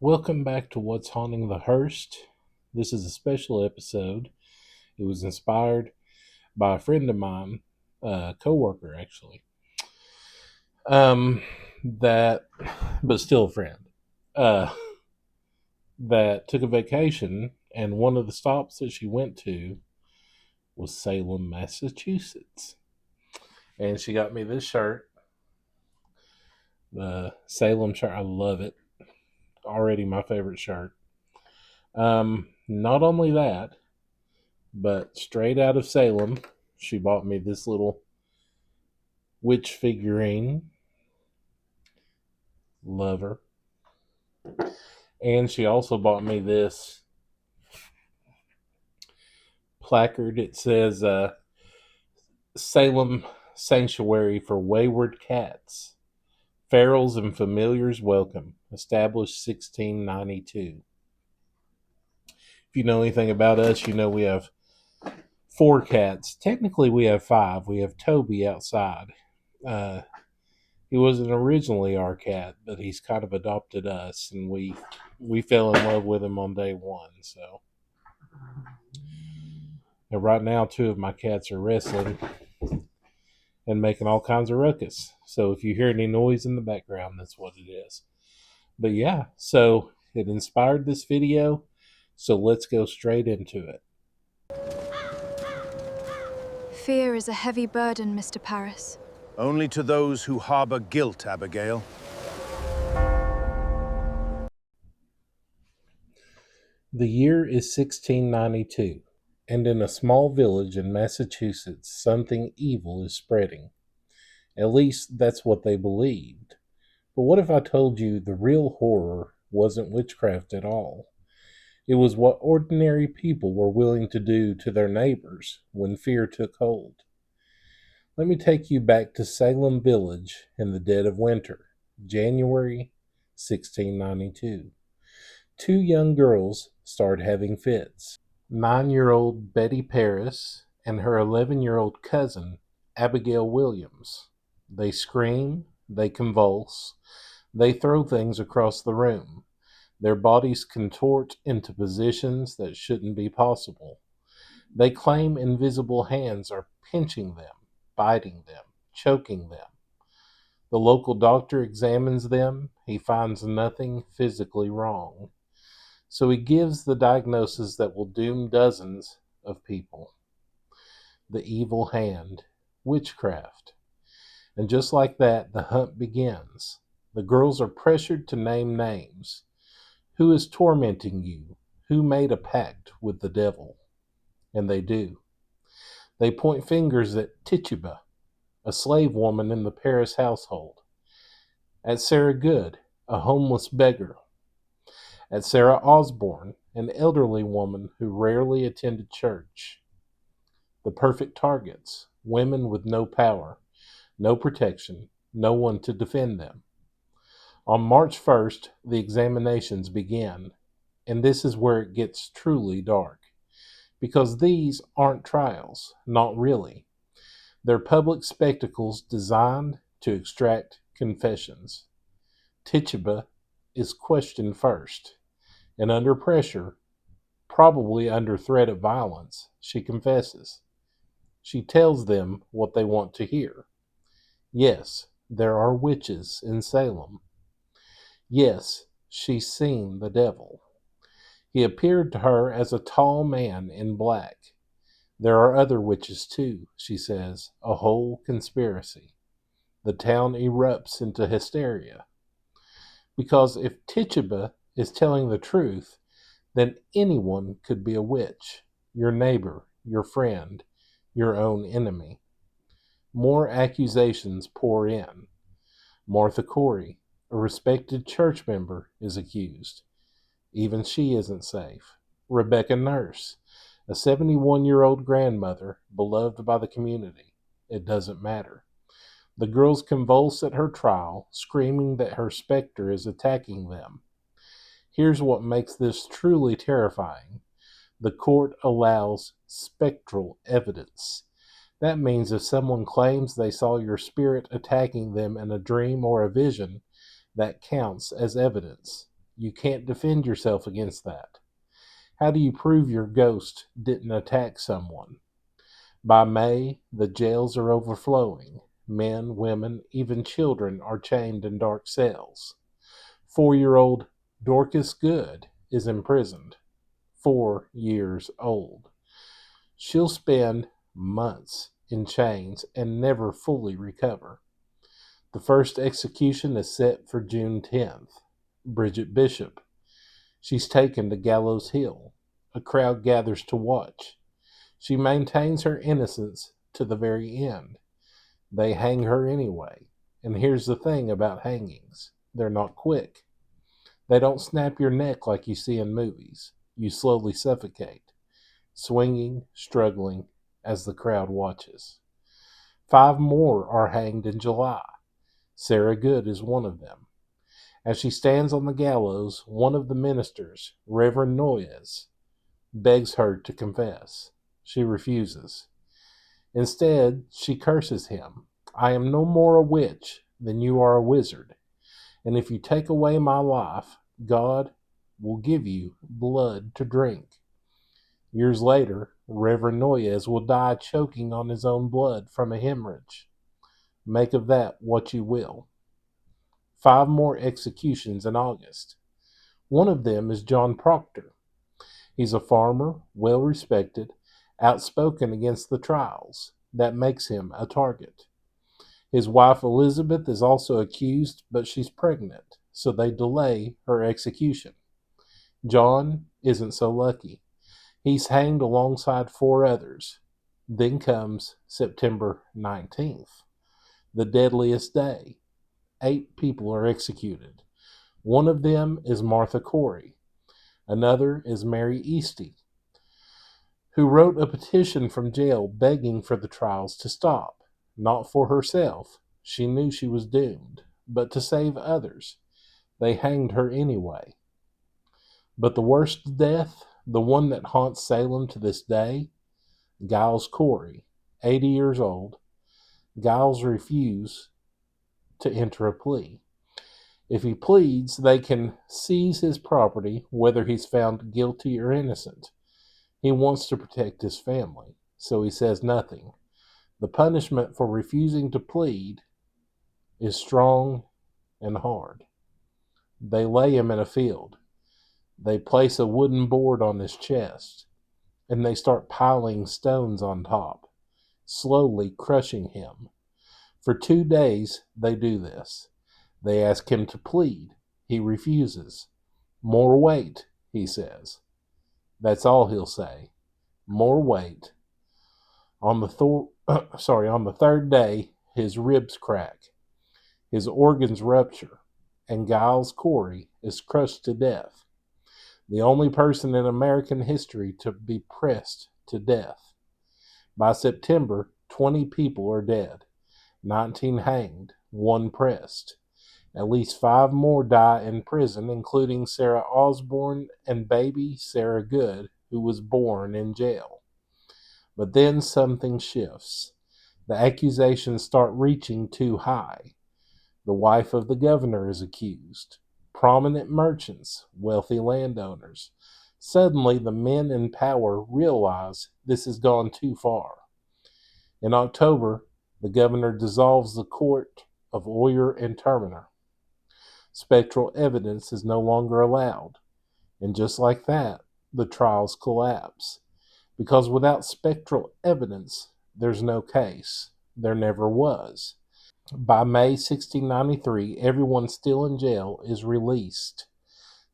Welcome back to What's Haunting the Hearst. This is a special episode. It was inspired by a friend of mine, a coworker actually, um, that, but still a friend, uh, that took a vacation, and one of the stops that she went to was Salem, Massachusetts, and she got me this shirt, the Salem shirt. I love it. Already my favorite shirt. Not only that, but straight out of Salem, she bought me this little witch figurine. Love her. And she also bought me this placard. It says Salem Sanctuary for Wayward Cats. Ferals and Familiars Welcome. Established 1692. If you know anything about us, you know we have 4 cats. Technically, we have 5. We have Toby outside. He wasn't originally our cat, but he's kind of adopted us, and we fell in love with him on day one. So, and right now, 2 of my cats are wrestling and making all kinds of ruckus. So if you hear any noise in the background, that's what it is. But yeah, so it inspired this video. So let's go straight into it. Fear is a heavy burden, Mr. Paris. Only to those who harbor guilt, Abigail. The year is 1692, and in a small village in Massachusetts, something evil is spreading. At least that's what they believed. But what if I told you the real horror wasn't witchcraft at all? It was what ordinary people were willing to do to their neighbors when fear took hold. Let me take you back to Salem Village in the dead of winter, January 1692. 2 young girls start having fits. 9-year-old Betty Paris and her 11-year-old cousin, Abigail Williams. They scream, they convulse, they throw things across the room. Their bodies contort into positions that shouldn't be possible. They claim invisible hands are pinching them, biting them, choking them. The local doctor examines them. He finds nothing physically wrong. So he gives the diagnosis that will doom dozens of people. The evil hand, witchcraft. And just like that, the hunt begins. The girls are pressured to name names. Who is tormenting you? Who made a pact with the devil? And they do. They point fingers at Tituba, a slave woman in the Paris household, at Sarah Good, a homeless beggar, at Sarah Osborne, an elderly woman who rarely attended church. The perfect targets, women with no power, no protection, no one to defend them. On March 1st, the examinations began, and this is where it gets truly dark, because these aren't trials, not really. They're public spectacles designed to extract confessions. Tituba is questioned first, and under pressure, probably under threat of violence, she confesses. She tells them what they want to hear. Yes, there are witches in Salem. Yes, she's seen the devil. He appeared to her as a tall man in black. There are other witches too, she says, a whole conspiracy. The town erupts into hysteria. Because if Tituba is telling the truth, then anyone could be a witch, your neighbor, your friend, your own enemy. More accusations pour in. Martha Corey, a respected church member, is accused. Even she isn't safe. Rebecca Nurse, a 71-year-old grandmother, beloved by the community. It doesn't matter. The girls convulse at her trial, screaming that her specter is attacking them. Here's what makes this truly terrifying. The court allows spectral evidence. That means if someone claims they saw your spirit attacking them in a dream or a vision, that counts as evidence. You can't defend yourself against that. How do you prove your ghost didn't attack someone? By May, the jails are overflowing. Men, women, even children are chained in dark cells. 4-year-old Dorcas Good is imprisoned. 4 years old. She'll spend months in chains and never fully recover. The first execution is set for June 10th. Bridget Bishop. She's taken to Gallows Hill. A crowd gathers to watch. She maintains her innocence to the very end. They hang her anyway. And here's the thing about hangings, they're not quick. They don't snap your neck like you see in movies. You slowly suffocate, swinging, struggling, as the crowd watches. 5 more are hanged in July. Sarah Good is one of them. As she stands on the gallows, one of the ministers, Reverend Noyes, begs her to confess. She refuses. Instead, she curses him. I am no more a witch than you are a wizard, and if you take away my life, God will give you blood to drink. Years later, Reverend Noyes will die choking on his own blood from a hemorrhage. Make of that what you will. 5 more executions in August. One of them is John Proctor. He's a farmer, well respected, outspoken against the trials. That makes him a target. His wife Elizabeth is also accused, but she's pregnant, so they delay her execution. John isn't so lucky. He's hanged alongside 4 others. Then comes September 19th, the deadliest day. 8 people are executed. One of them is Martha Corey. Another is Mary Easty, who wrote a petition from jail begging for the trials to stop. Not for herself. She knew she was doomed, but to save others. They hanged her anyway. But the worst death, the one that haunts Salem to this day, Giles Corey, 80 years old. Giles refused to enter a plea. If he pleads, they can seize his property, whether he's found guilty or innocent. He wants to protect his family, so he says nothing. The punishment for refusing to plead is strong and hard. They lay him in a field. They place a wooden board on his chest, and they start piling stones on top, slowly crushing him. For 2 days, they do this. They ask him to plead. He refuses. More weight, he says. That's all he'll say. More weight. On the on the 3rd day, his ribs crack, his organs rupture, and Giles Corey is crushed to death. The only person in American history to be pressed to death. By September, 20 people are dead, 19 hanged, 1 pressed. At least 5 more die in prison, including Sarah Osborne and baby Sarah Good, who was born in jail. But then something shifts. The accusations start reaching too high. The wife of the governor is accused. Prominent merchants, wealthy landowners. Suddenly, the men in power realize this has gone too far. In October, the governor dissolves the court of Oyer and Terminer. Spectral evidence is no longer allowed. And just like that, the trials collapse. Because without spectral evidence, there's no case. There never was. By May 1693, everyone still in jail is released.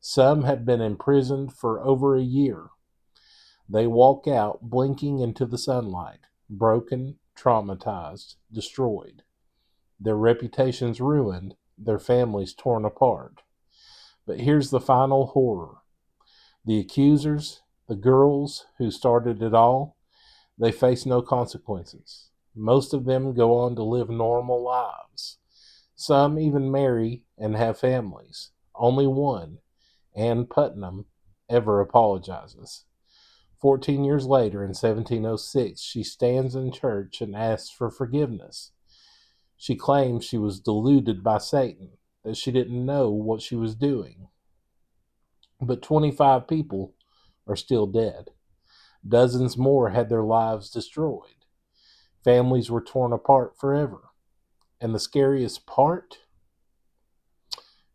Some had been imprisoned for over a year. They walk out blinking into the sunlight, broken, traumatized, destroyed. Their reputations ruined, their families torn apart. But here's the final horror. The accusers, the girls who started it all, they face no consequences. Most of them go on to live normal lives. Some even marry and have families. Only one, Anne Putnam, ever apologizes. 14 years later, in 1706, she stands in church and asks for forgiveness. She claims she was deluded by Satan, that she didn't know what she was doing. but 25 people are still dead. Dozens more had their lives destroyed. Families were torn apart forever. And the scariest part,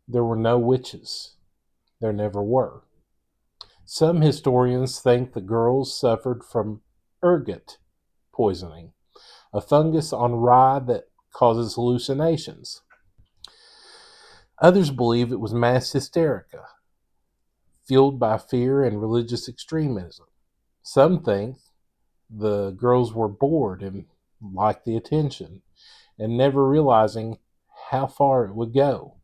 there were no witches. There never were. Some historians think the girls suffered from ergot poisoning, a fungus on rye that causes hallucinations. Others believe it was mass hysteria, fueled by fear and religious extremism. Some think the girls were bored and liked the attention, and never realizing how far it would go.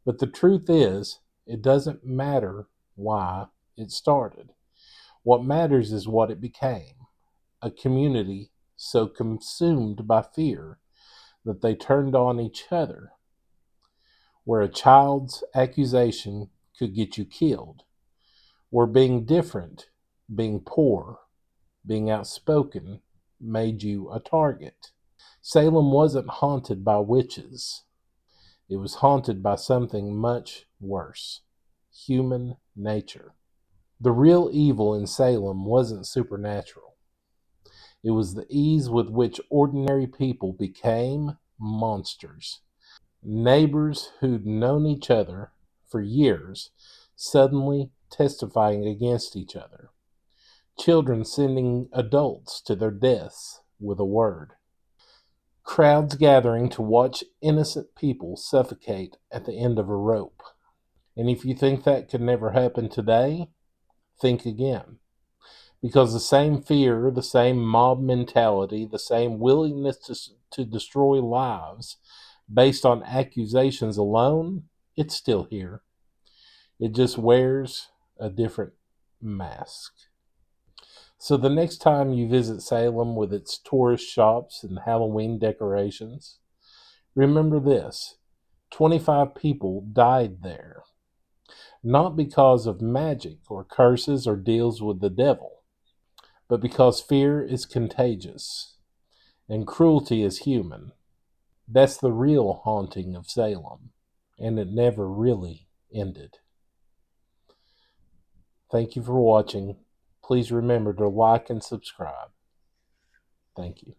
But the truth is, it doesn't matter why it started. What matters is what it became, a community so consumed by fear that they turned on each other, where a child's accusation could get you killed, where being different, being poor, being outspoken made you a target. Salem wasn't haunted by witches. It was haunted by something much worse: human nature. The real evil in Salem wasn't supernatural. It was the ease with which ordinary people became monsters. Neighbors who'd known each other for years suddenly testifying against each other. Children sending adults to their deaths with a word. Crowds gathering to watch innocent people suffocate at the end of a rope. And if you think that could never happen today, think again. Because the same fear, the same mob mentality, the same willingness to destroy lives based on accusations alone, it's still here. It just wears a different mask. So the next time you visit Salem with its tourist shops and Halloween decorations, remember this: 25 people died there, not because of magic or curses or deals with the devil, but because fear is contagious and cruelty is human. That's the real haunting of Salem, and it never really ended. Thank you for watching. Please remember to like and subscribe. Thank you.